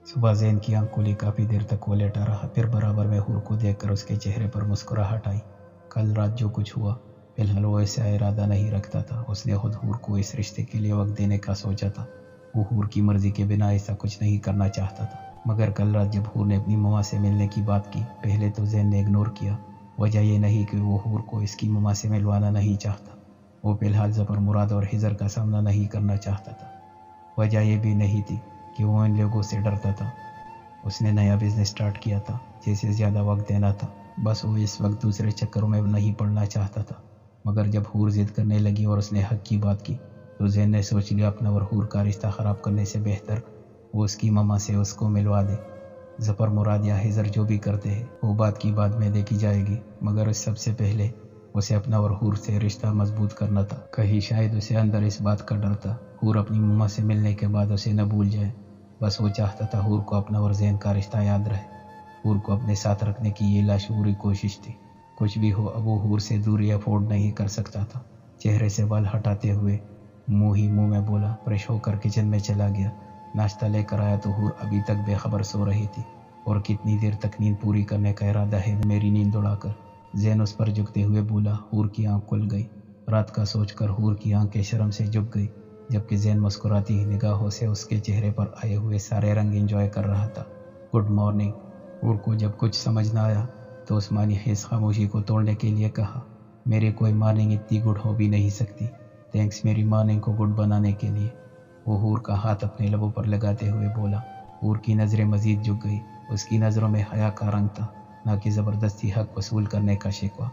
सुबह ज़ैन की आंख खुली, काफ़ी देर तक वो लेटा रहा, फिर बराबर में हूर को देखकर उसके चेहरे पर मुस्कुराहट आई। कल रात जो कुछ हुआ, फिलहाल वो ऐसा इरादा नहीं रखता था। उसने खुद हूर को इस रिश्ते के लिए वक्त देने का सोचा था। वो हूर की मर्जी के बिना ऐसा कुछ नहीं करना चाहता था। मगर कल रात जब हूर ने अपनी ममा से मिलने की बात की, पहले तो ज़ैन ने इग्नोर किया। वजह ये नहीं कि वो हूर को इसकी ममा से मिलवाना नहीं चाहता, वो फिलहाल ज़फर मुराद और हिजर का सामना नहीं करना चाहता था। वजह यह भी नहीं थी कि वो इन लोगों से डरता था। उसने नया बिजनेस स्टार्ट किया था, जैसे ज़्यादा वक्त देना था। बस वो इस वक्त दूसरे चक्करों में नहीं पड़ना चाहता था। मगर जब हूर जिद करने लगी और उसने हक की बात की, तो ज़ैन ने सोच लिया अपना और हूर का रिश्ता ख़राब करने से बेहतर वो उसकी ममा से उसको मिलवा दे। ज़फ़र मुराद या हिजर जो भी करते हैं वो बात की बाद में देखी जाएगी, मगर उस सबसे पहले उसे अपना और हूर से रिश्ता मजबूत करना था। कहीं शायद उसे अंदर इस बात का डर था, हूर अपनी मम्मा से मिलने के बाद उसे न भूल जाए। बस वो चाहता था हूर को अपना और ज़ैन का रिश्ता याद रहे। हूर को अपने साथ रखने की ये लाशूरी कोशिश थी। कुछ भी हो, अब वो हूर से दूरी अफोर्ड नहीं कर सकता था। चेहरे से बाल हटाते हुए मुँह ही मुँह में बोला, फ्रेश होकर किचन में चला गया। नाश्ता लेकर आया तो हूर अभी तक बेखबर सो रही थी। और कितनी देर तक नींद पूरी करने का इरादा है मेरी नींद उड़ाकर। ज़ैन उस पर झुकते हुए बोला। हूर की आंख खुल गई। रात का सोचकर हूर की आंखें शर्म से झुक गई, जबकि ज़ैन मुस्कुराती ही निगाहों से उसके चेहरे पर आए हुए सारे रंग एंजॉय कर रहा था। Good morning. हूर को जब कुछ समझ न आया तो उस्मानी हिस्स खामोशी को तोड़ने के लिए कहा, मेरी कोई मॉर्निंग इतनी गुड हो भी नहीं सकती। थैंक्स मेरी मॉर्निंग को गुड बनाने के लिए। वो हूर का हाथ अपने लबों पर लगाते हुए बोला। हूर की नज़रें मज़ीद झुक गई। उसकी नज़रों में हया का रंग था, न कि ज़बरदस्ती हक वसूल करने का शिकवा।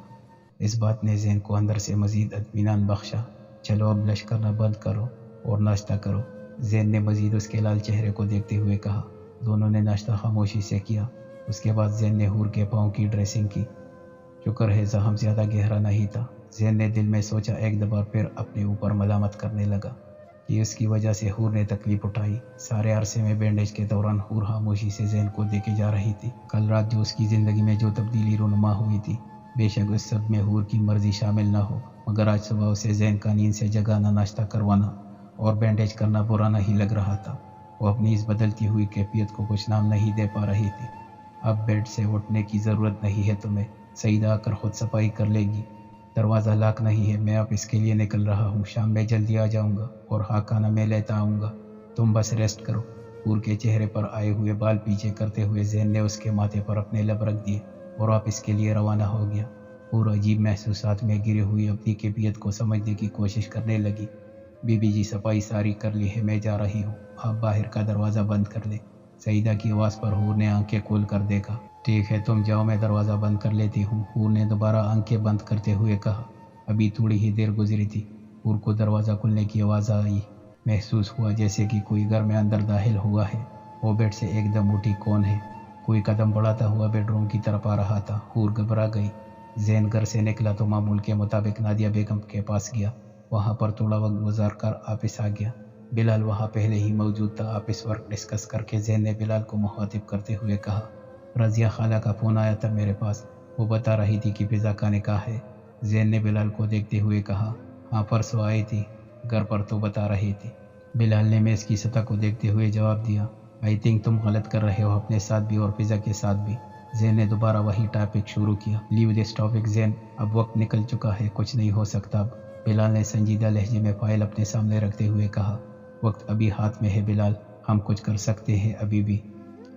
इस बात ने ज़ैन को अंदर से मज़ीद इत्मीनान बख्शा। चलो अब ब्लश करना बंद करो और नाश्ता करो, ज़ैन ने मज़ीद उसके लाल चेहरे को देखते हुए कहा। दोनों ने नाश्ता खामोशी से किया। उसके बाद ज़ैन ने हूर के पाँव की ड्रेसिंग की। शुक्र है ज़ख्म ज़्यादा गहरा नहीं था, ज़ैन ने दिल में सोचा। एक दफ़ा फिर अपने ऊपर मलामत करने लगा कि उसकी वजह से हूर ने तकलीफ उठाई। सारे अरसे में बैंडेज के दौरान हूर खामोशी से ज़ैन को देखे जा रही थी। कल रात जो उसकी ज़िंदगी में जो तब्दीली रूनुमा हुई थी, बेशक उस सब में हूर की मर्जी शामिल न हो, मगर आज सुबह उसे ज़ैन का नींद से जगाना, नाश्ता करवाना और बैंडेज करना बुरा नहीं लग रहा था। वो अपनी इस बदलती हुई कैफियत को कुछ नाम नहीं दे पा रही थी। अब बेड से उठने की ज़रूरत नहीं है तुम्हें, सईदा आकर खुद सफाई कर लेगी। दरवाज़ा लॉक नहीं है, मैं अब इसके लिए निकल रहा हूँ। शाम में जल्दी आ जाऊँगा और हाँ, खाना मैं लेता आऊँगा, तुम बस रेस्ट करो। हूर के चेहरे पर आए हुए बाल पीछे करते हुए ज़ैन ने उसके माथे पर अपने लब रख दिए और वापस के लिए रवाना हो गया। हूर अजीब महसूसात में गिरे हुई अपनी कैफियत को समझने की कोशिश करने लगी। बीबी जी सफाई सारी कर ली है, मैं जा रही हूँ, आप बाहर का दरवाज़ा बंद कर लें। सईदा की आवाज़ पर हूर ने आंखें खोल कर देखा। ठीक है तुम जाओ, मैं दरवाज़ा बंद कर लेती हूँ, हूर ने दोबारा आंखें बंद करते हुए कहा। अभी थोड़ी ही देर गुजरी थी, हूर को दरवाज़ा खुलने की आवाज़ आई। महसूस हुआ जैसे कि कोई घर में अंदर दाखिल हुआ है। वो बेड से एकदम उठी। कौन है? कोई कदम बढ़ाता हुआ बेडरूम की तरफ आ रहा था। हूर घबरा गई। ज़ैन घर से निकला तो मामूल के मुताबिक नादिया बेगम के पास गया। वहाँ पर थोड़ा वक्त गुजार कर वापस आ गया। बिलाल वहाँ पहले ही मौजूद था। ऑफिस वर्क डिस्कस करके ज़ैन ने बिलाल को मुखातिब करते हुए कहा, रज़िया खाला का फ़ोन आया था मेरे पास, वो बता रही थी कि फ़िज़ा का निकाह है। ज़ैन ने बिलाल को देखते हुए कहा, हाँ परसों आई थी, घर पर तो बता रही थी। बिलाल ने मेज़ की सतह को देखते हुए जवाब दिया, आई थिंक तुम गलत कर रहे हो, अपने साथ भी और फ़िज़ा के साथ भी। ज़ैन ने दोबारा वही टॉपिक शुरू किया। लीव दिस टॉपिक ज़ैन, अब वक्त निकल चुका है, कुछ नहीं हो सकता अब। बिलाल ने संजीदा लहजे में फ़ाइल अपने सामने रखते हुए कहा, वक्त अभी हाथ में है बिलाल, हम कुछ कर सकते हैं अभी भी।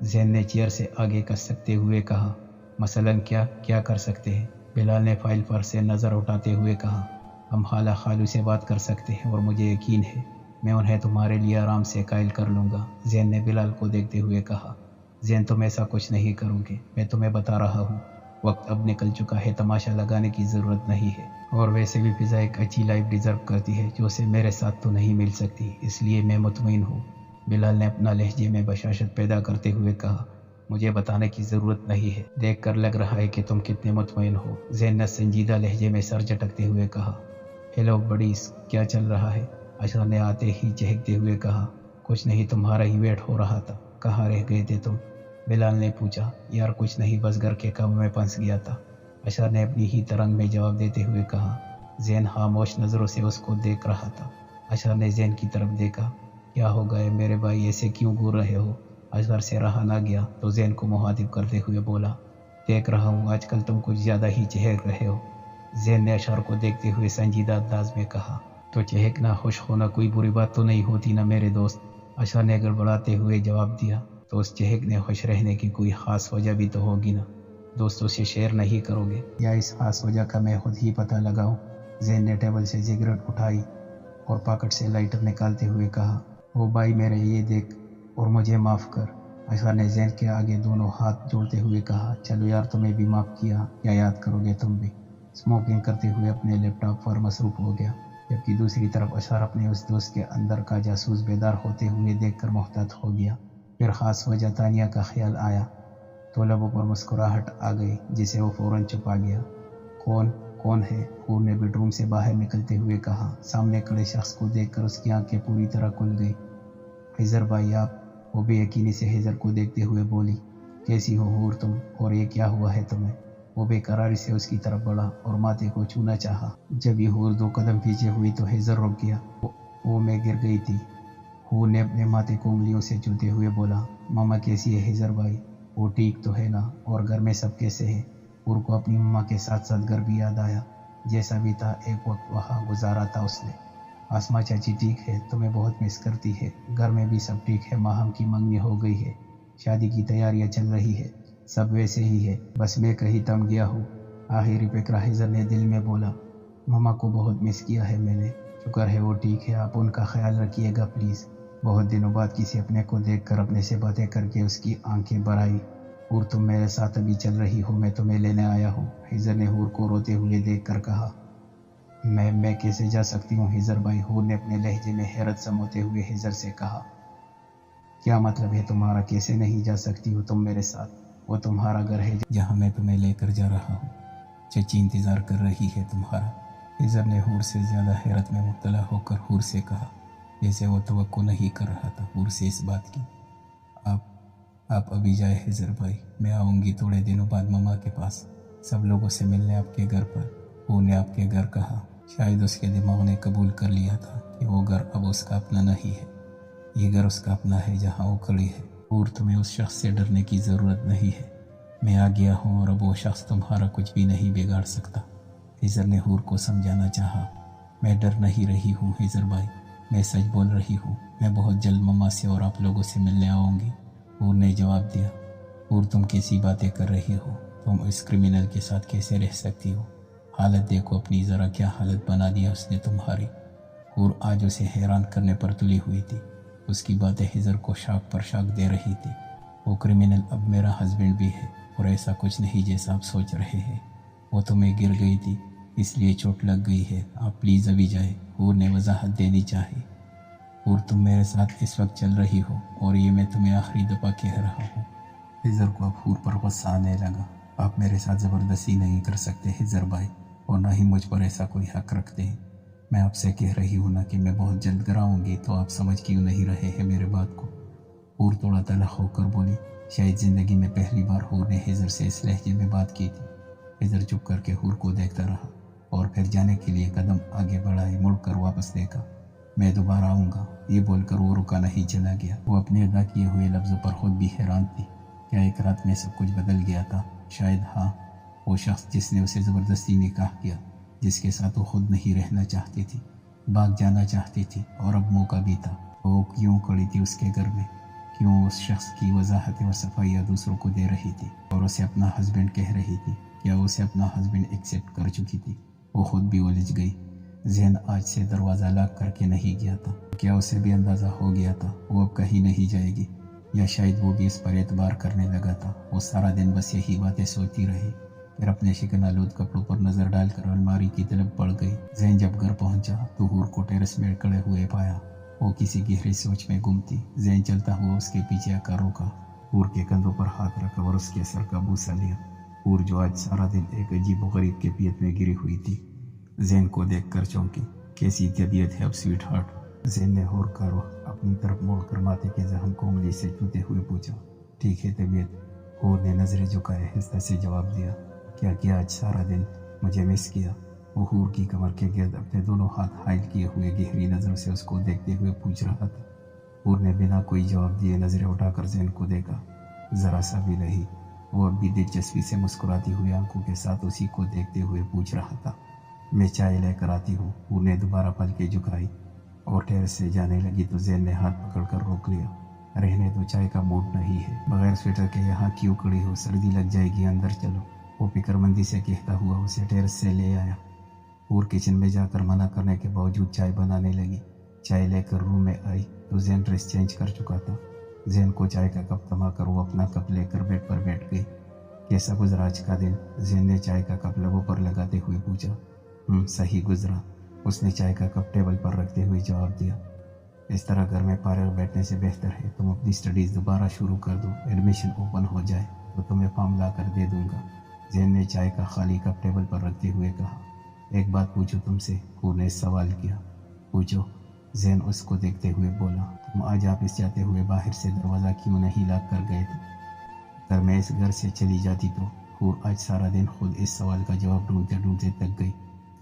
ज़ैन ने चेयर से आगे कस सकते हुए कहा, मसलन क्या कर सकते हैं? बिलाल ने फाइल पर से नज़र उठाते हुए कहा, हम खाला खालू से बात कर सकते हैं और मुझे यकीन है मैं उन्हें तुम्हारे लिए आराम से कायल कर लूँगा। ज़ैन ने बिलाल को देखते हुए कहा, ज़ैन तुम ऐसा कुछ नहीं करोगे, मैं तुम्हें बता रहा हूँ, वक्त अब निकल चुका है, तमाशा लगाने की ज़रूरत नहीं है। और वैसे भी फ़िज़ा एक अच्छी लाइफ डिज़र्व करती है जो उसे मेरे साथ तो नहीं मिल सकती, इसलिए मैं मुतमईन हूँ। बिलाल ने अपना लहजे में बशाशत पैदा करते हुए कहा, मुझे बताने की ज़रूरत नहीं है, देख कर लग रहा है कि तुम कितने मुतमईन हो। ज़ैन ने संजीदा लहजे में सर झटकते हुए कहा, हेलो बडीज़, क्या चल रहा है? अशर ने आते ही चहकते हुए कहा, कुछ नहीं, तुम्हारा ही वेट हो रहा था, कहाँ रह गए थे तुम? बिलाल ने पूछा। यार कुछ नहीं, बस घर के काम में फंस गया था, अशर ने अपनी ही तरंग में जवाब देते हुए कहा। ज़ैन खामोश नज़रों से उसको देख रहा था। अशर ने ज़ैन की तरफ देखा, क्या हो गए मेरे भाई, ऐसे क्यों घूर रहे हो? अजगर से रहा ना गया तो जैन को मुखातिब करते हुए बोला, देख रहा हूँ आजकल तुम कुछ ज़्यादा ही चहक रहे हो। जैन ने अशहर को देखते हुए संजीदा अंदाज में कहा, तो चहकना, खुश होना कोई बुरी बात तो नहीं होती ना मेरे दोस्त। अशहर ने गड़बड़ाते हुए जवाब दिया, तो उस चहकने खुश रहने की कोई ख़ास वजह भी तो होगी ना, दोस्तों से शेयर नहीं करोगे? या इस खास वजह का मैं खुद ही पता लगाऊं? जैन ने टेबल से सिगरेट उठाई और पॉकेट से लाइटर निकालते हुए कहा, ओ भाई मेरे ये देख और मुझे माफ़ कर। अशहर ने जैन के आगे दोनों हाथ जोड़ते हुए कहा, चलो यार तुम्हें भी माफ़ किया, क्या याद करोगे तुम भी। स्मोकिंग करते हुए अपने लैपटॉप पर मसरूफ़ हो गया, जबकि दूसरी तरफ अशहर अपने उस दोस्त के अंदर का जासूस बेदार होते हुए देखकर मुहतात हो गया। फिर ख़ास वजह तानिया का ख्याल आया तो लबों पर मुस्कुराहट आ गई, जिसे वो फ़ौरन छुपा गया। कौन है? हूर ने बेडरूम से बाहर निकलते हुए कहा। सामने खड़े शख्स को देखकर उसकी आंखें पूरी तरह खुल गई। हैज़र भाई आप? वो बेयकीनी से हैज़र को देखते हुए बोली, कैसी हो हूर तुम, और ये क्या हुआ है तुम्हें? वो बेकरारी से उसकी तरफ बढ़ा और माथे को छूना चाहा। जब ये हूर 2 कदम पीछे हुई तो हैज़र रुक गया। वो मैं गिर गई थी। हूर ने अपने माथे को उंगलियों से छूते हुए बोला, मामा कैसी है हैज़र भाई? वो ठीक तो है ना, और घर में सब कैसे हैं? हूर को अपनी मम्मा के साथ साथ घर भी याद आया। जैसा भी था एक वक्त वहाँ गुजारा था उसने। आसमा चाची ठीक है, तुम्हें बहुत मिस करती है। घर में भी सब ठीक है, माहम की मंगनी हो गई है, शादी की तैयारियां चल रही है, सब वैसे ही है, बस मैं कहीं थम गया हूँ। आखिरी पे हैज़र ने दिल में बोला, मम्मा को बहुत मिस किया है मैंने। शुक्र है वो ठीक है, आप उनका ख्याल रखिएगा प्लीज़। बहुत दिनों बाद किसी अपने को देखकर अपने से बातें करके उसकी आंखें भर आई। हूर तुम मेरे साथ अभी चल रही हो, मैं तुम्हें लेने आया हूँ, हैज़र ने हूर को रोते हुए देखकर कहा। मैं कैसे जा सकती हूँ हैज़र भाई? हूर ने अपने लहजे में हैरत समोते हुए हैज़र से कहा, क्या मतलब है तुम्हारा, कैसे नहीं जा सकती हो तुम मेरे साथ? वो तुम्हारा घर है जहाँ मैं तुम्हें लेकर जा रहा हूँ। चची इंतज़ार कर रही है तुम्हारा। हैज़र ने हूर से ज़्यादा हैरत में मुब्तला होकर हूर से कहा, जैसे वो तवक्को नहीं कर रहा था हूर से इस बात की। आप अभी जाए हैज़र भाई, मैं आऊँगी थोड़े दिनों बाद मम्मा के पास, सब लोगों से मिलने आपके घर पर। हूर ने आपके घर कहा। शायद उसके दिमाग ने कबूल कर लिया था कि वो घर अब उसका अपना नहीं है, ये घर उसका अपना है जहाँ वो खड़ी है। हूर तुम्हें उस शख्स से डरने की ज़रूरत नहीं है, मैं आ गया हूँ और अब वो शख्स तुम्हारा कुछ भी नहीं बिगाड़ सकता। हैज़र ने हूर को समझाना चाहा। मैं डर नहीं रही हूँ हैज़र भाई, मैं सच बोल रही हूँ, मैं बहुत जल्द मम्मा से और आप लोगों से मिलने आऊँगी। हूर ने जवाब दिया। हूर तुम कैसी बातें कर रही हो, तुम इस क्रिमिनल के साथ कैसे रह सकती हो? हालत देखो अपनी, ज़रा क्या हालत बना दिया उसने तुम्हारी। हूर आज उसे हैरान करने पर तुली हुई थी। उसकी बातें हैज़र को शाक पर शाक दे रही थी। वो क्रिमिनल अब मेरा हस्बैंड भी है, और ऐसा कुछ नहीं जैसा आप सोच रहे हैं। वो तुम्हें गिर गई थी इसलिए चोट लग गई है, आप प्लीज़ अभी जाए, हूर ने वजाहत देनी चाही। हूर तुम मेरे साथ इस वक्त चल रही हो और ये मैं तुम्हें आखिरी दफ़ा कह रहा हूँ। हैज़र को अब हूर पर गुस्सा आने लगा। आप मेरे साथ ज़बरदस्ती नहीं कर सकते हैज़र भाई, और ना ही मुझ पर ऐसा कोई हक रखते हैं। मैं आपसे कह रही हूँ ना कि मैं बहुत जल्द कराऊंगी, तो आप समझ क्यों नहीं रहे हैं मेरे बात को? हूर थोड़ा तलख होकर बोली। शायद ज़िंदगी में पहली बार हूर ने हैज़र से इस लहजे में बात की थी। हैज़र चुप करके हूर को देखता रहा और फिर जाने के लिए कदम आगे बढ़ाए, मुड़कर वापस देखा। मैं दोबारा आऊँगा, ये बोलकर वो रुका नहीं, चला गया। वो अपने अदा किए हुए लफ्ज़ों पर खुद भी हैरान थी। क्या एक रात में सब कुछ बदल गया था? शायद हाँ। वो शख्स जिसने उसे ज़बरदस्ती निकाह किया, जिसके साथ वो खुद नहीं रहना चाहती थी, भाग जाना चाहती थी, और अब मौका भी था। वो क्यों खड़ी थी उसके घर में? क्यों उस शख्स की वजाहतें और सफाइयाँ दूसरों को दे रही थी और उसे अपना हस्बैंड कह रही थी? क्या उसे अपना हस्बैंड एक्सेप्ट कर चुकी थी? वो खुद भी उलझ गई। जहन आज से दरवाज़ा लॉक करके नहीं गया था। क्या उसे भी अंदाज़ा हो गया था वो अब कहीं नहीं जाएगी? या शायद वो भी इस पर एतबार करने लगा था। वो सारा दिन बस यही बातें सोचती रही। फिर अपने शिकन आलूद कपड़ों पर नज़र डालकर अलमारी की तरफ बढ़ गई। जहन जब घर पहुंचा तो हूर को टेरेस में खड़े हुए पाया। वो किसी गहरी सोच में गुम थी। जहन चलता हुआ उसके पीछे आकर रोका, हूर के कंधों पर हाथ रखा और उसके सर का बूसा लिया। हूर जो आज सारा दिन एक अजीब गरीब कैफियत में गिरी हुई थी, जैन को देखकर चौंकी। कैसी तबीयत है अब स्वीट हार्ट? जैन ने हूर का रुख अपनी तरफ मोड़कर माथे के जख्म को उंगली से छूते हुए पूछा। ठीक है तबीयत? हूर ने नजरें झुकाए हिस्सा से जवाब दिया। क्या किया आज सारा दिन? मुझे मिस किया? वो हूर की कमर के गिर्द अपने दोनों हाथ हाइल किए हुए गहरी नज़रों से उसको देखते हुए पूछ रहा था। حور نے بنا کوئی جواب دیے نظریں اٹھا کر زین کو دیکھا، ذرا سا بھی نہیں، وہ اب بھی دلچسپی سے مسکراتی ہوئی آنکھوں کے ساتھ اسی کو دیکھتے ہوئے پوچھ رہا تھا، میں چائے لے کر آتی ہوں۔ حور نے دوبارہ پلکیں جھکائی اور ٹیرس سے جانے لگی تو زین نے ہاتھ پکڑ کر روک لیا۔ رہنے تو، چائے کا موڈ نہیں ہے، بغیر سویٹر کے یہاں کیوں کھڑی ہو، سردی لگ جائے گی، اندر چلو، وہ فکر مندی سے کہتا ہوا اسے ٹیرس سے لے آیا۔ حور کچن میں جا کر منع کرنے کے باوجود چائے بنانے لگی۔ چائے لے کر روم میں آئی تو زین ڈریس چینج کر چکا تھا۔ زین کو چائے کا کپ تھما کر وہ اپنا کپ لے کر بیڈ پر بیٹھ گئی۔ کیسا گزرا آج کا دن؟ زین نے چائے کا کپ لبوں پر لگاتے ہوئے پوچھا۔ صحیح گزرا، اس نے چائے کا کپ ٹیبل پر رکھتے ہوئے جواب دیا۔ اس طرح گھر میں فارغ بیٹھنے سے بہتر ہے تم اپنی اسٹڈیز دوبارہ شروع کر دو، ایڈمیشن اوپن ہو جائے تو تمہیں فارم لا کر دے دوں گا۔ زین نے چائے کا خالی کپ ٹیبل پر رکھتے ہوئے کہا۔ ایک بات پوچھوں تم سے؟ حور نے سوال کیا۔ پوچھو، زین اس کو دیکھتے ہوئے بولا۔ تم آج آفس جاتے ہوئے باہر سے دروازہ کیوں نہیں لاک کر گئے تھے؟ اگر میں اس گھر سے چلی جاتی تو؟ حور آج سارا دن خود اس سوال کا جواب ڈھونڈتے ڈھونڈتے تک گئی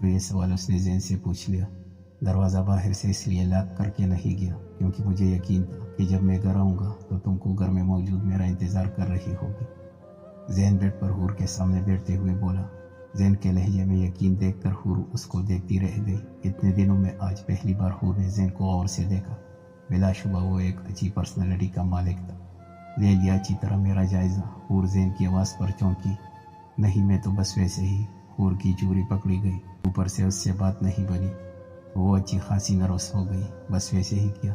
تو یہ سوال اس نے زین سے پوچھ لیا۔ دروازہ باہر سے اس لیے لاک کر کے نہیں گیا کیونکہ مجھے یقین تھا کہ جب میں گھر آؤں گا تو تم کو گھر میں موجود میرا انتظار کر رہی ہوگی۔ زین بیڈ پر حور کے سامنے بیٹھتے ہوئے بولا۔ زین کے لہجے میں یقین دیکھ کر حور اس کو دیکھتی رہ گئی۔ اتنے دنوں میں آج پہلی بار حور نے زین کو غور سے دیکھا۔ بلا شبہ وہ ایک اچھی پرسنالٹی کا مالک تھا۔ لے لیا اچھی طرح میرا جائزہ؟ حور زین کی آواز پر چونکی۔ نہیں، میں تو بس ویسے ہی۔ حور کی چوری پکڑی گئی، اوپر سے اس سے بات نہیں بنی تو وہ اچھی خاصی نروس ہو گئی۔ بس ویسے ہی کیا؟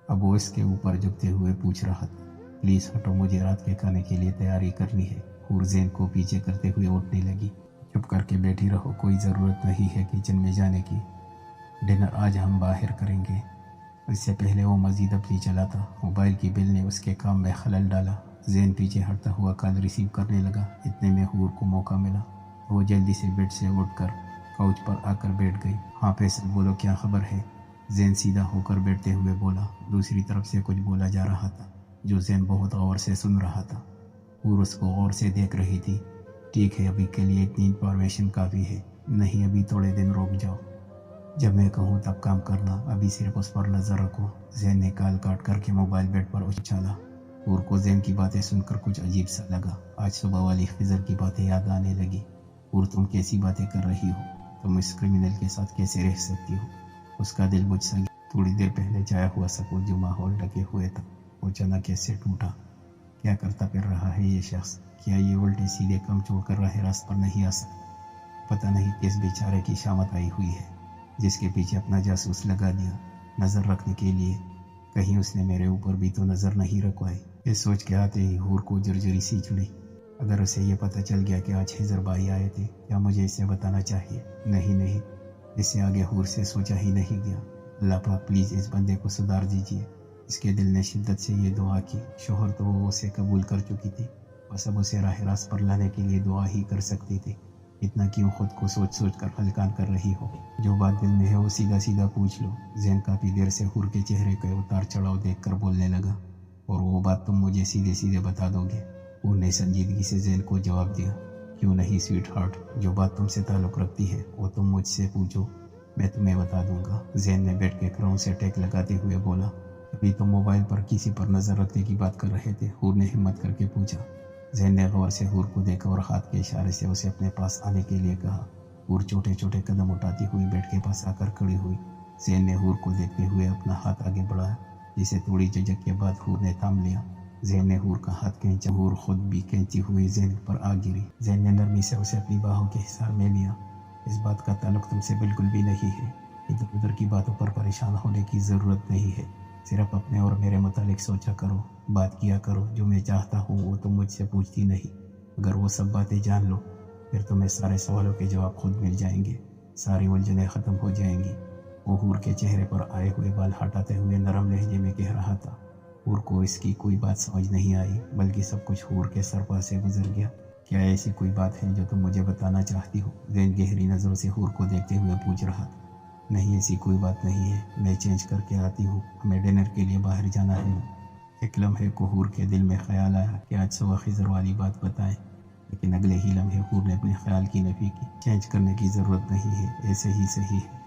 اب وہ اس کے اوپر جھکتے ہوئے پوچھ رہا تھا۔ پلیز ہٹو، مجھے رات کے کھانے کے لیے تیاری کرنی ہے۔ حور زین کو پیچھے کرتے ہوئے اٹھنے لگی۔ چپ کر کے بیٹھی رہو، کوئی ضرورت نہیں ہے کچن میں جانے کی، ڈنر آج ہم باہر کریں گے۔ اس سے پہلے وہ مزید اپنی چلا تھا۔ موبائل کی بل نے اس کے کام میں خلل ڈالا۔ زین پیچھے ہٹتا ہوا کال ریسیو کرنے لگا۔ اتنے میں حور کو موقع ملا تو وہ جلدی سے بیڈ سے اٹھ کر کاؤچ پر آ کر بیٹھ گئی۔ ہاں فیصل، بولو کیا خبر ہے؟ زین سیدھا ہو کر بیٹھتے ہوئے بولا۔ دوسری طرف سے کچھ بولا جا رہا تھا جو زین بہت غور سے سن رہا تھا۔ حور اس کو غور سے دیکھ رہی تھی۔ ٹھیک ہے، ابھی کے لیے اتنی انفارمیشن کافی ہے۔ نہیں، ابھی تھوڑے دن رک جاؤ، جب میں کہوں تب کام کرنا، ابھی صرف اس پر نظر رکھو۔ زین نے کال کاٹ کر کے موبائل بیڈ پر اچھالا۔ حور کو زین کی باتیں سن کر کچھ عجیب سا لگا۔ آج صبح والی خضر کی باتیں یاد آنے لگی۔ حور، تم کیسی باتیں کر رہی ہو؟ تم اس کرمنل کے ساتھ کیسے رہ سکتی ہو؟ اس کا دل مجھ سے تھوڑی دیر پہلے جایا ہوا سکون جو ماحول ڈھکے ہوئے تھا وہ اچانک کیسے ٹوٹا؟ کیا کرتا پھر رہا ہے یہ شخص؟ کیا یہ الٹے سیدھے کام چھوڑ کر راہ راست پر نہیں آ سکتا؟ پتہ نہیں کس بیچارے کی شامت آئی ہوئی ہے جس کے پیچھے اپنا جاسوس لگا دیا نظر رکھنے کے لیے۔ کہیں اس نے میرے اوپر بھی تو نظر نہیں رکھوائی؟ یہ سوچ کے آتے ہی حور کو جرجری سی چڑھی۔ اگر اسے یہ پتہ چل گیا کہ آج حضر بھائی آئے تھے، کیا مجھے اسے بتانا چاہیے؟ نہیں، اس سے آگے حور سے سوچا ہی نہیں گیا۔ اللہ پاک پلیز اس بندے کو سدھار دیجیے۔ اس کے دل نے شدت سے یہ دعا کی۔ شوہر تو وہ اسے قبول کر چکی تھی، بس اب اسے راہ راست پر لانے کے لیے دعا ہی کر سکتی تھی۔ اتنا کیوں خود کو سوچ کر ہلکان کر رہی ہو؟ جو بات دل میں ہے وہ سیدھا سیدھا پوچھ لو۔ زین کافی دیر سے حور کے چہرے کے اتار چڑھاؤ دیکھ کر بولنے لگا۔ اور وہ بات تم مجھے سیدھے سیدھے بتا دو گے؟ حور نے سنجیدگی سے زین کو جواب دیا۔ کیوں نہیں سویٹ ہارٹ، جو بات تم سے تعلق رکھتی ہے وہ تم مجھ سے پوچھو، میں تمہیں بتا دوں گا۔ زین نے بیٹھ کے کراؤن سے ٹیک لگاتے ہوئے بولا۔ ابھی تم موبائل پر کسی پر نظر رکھنے کی بات کر رہے تھے؟ حور نے ہمت کر کے پوچھا۔ زین نے غور سے حور کو دیکھا اور ہاتھ کے اشارے سے اسے اپنے پاس آنے کے لیے کہا۔ حور چھوٹے چھوٹے قدم اٹھاتی ہوئی بیڈ کے پاس آ کر کھڑی ہوئی۔ زین نے حور کو دیکھتے ہوئے اپنا ہاتھ آگے بڑھایا جسے تھوڑی جھجک کے بعد حور نے تھام لیا۔ زین نے حور کا ہاتھ کھینچا، حور خود بھی کھینچی ہوئی زین پر آ گری۔ زین نے نرمی سے اسے اپنی باہوں کے حصار میں لیا۔ اس بات کا تعلق تم سے بالکل بھی نہیں ہے، ادھر ادھر کی باتوں پر پریشان ہونے کی ضرورت نہیں ہے، صرف اپنے اور میرے متعلق سوچا کرو، بات کیا کرو۔ جو میں چاہتا ہوں وہ تم مجھ سے پوچھتی نہیں۔ اگر وہ سب باتیں جان لو پھر تمہیں سارے سوالوں کے جواب خود مل جائیں گے، ساری الجھنیں ختم ہو جائیں گی۔ وہ حور کے چہرے پر آئے ہوئے بال ہٹاتے ہوئے نرم لہجے میں کہہ رہا تھا۔ حور کو اس کی کوئی بات سمجھ نہیں آئی، بلکہ سب کچھ حور کے سر پر سے گزر گیا۔ کیا ایسی کوئی بات ہے جو تم مجھے بتانا چاہتی ہو؟ زین گہری نظروں سے حور کو دیکھتے ہوئے پوچھ رہا تھا۔ نہیں، ایسی کوئی بات نہیں ہے، میں چینج کر کے آتی ہوں، ہمیں ڈنر کے لیے باہر جانا ہے۔ ایک لمحے کو حور کے دل میں خیال آیا کہ آج صبح خضر والی بات بتائیں، لیکن اگلے ہی لمحے حور نے اپنے خیال کی نفی کی۔ چینج کرنے کی ضرورت نہیں ہے، ایسے ہی صحیح ہے۔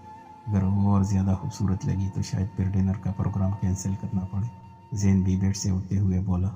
اگر وہ اور زیادہ خوبصورت لگی تو شاید پھر ڈنر کا پروگرام کینسل کرنا پڑے۔ زین بھی بیڈ سے اٹھتے ہوئے بولا،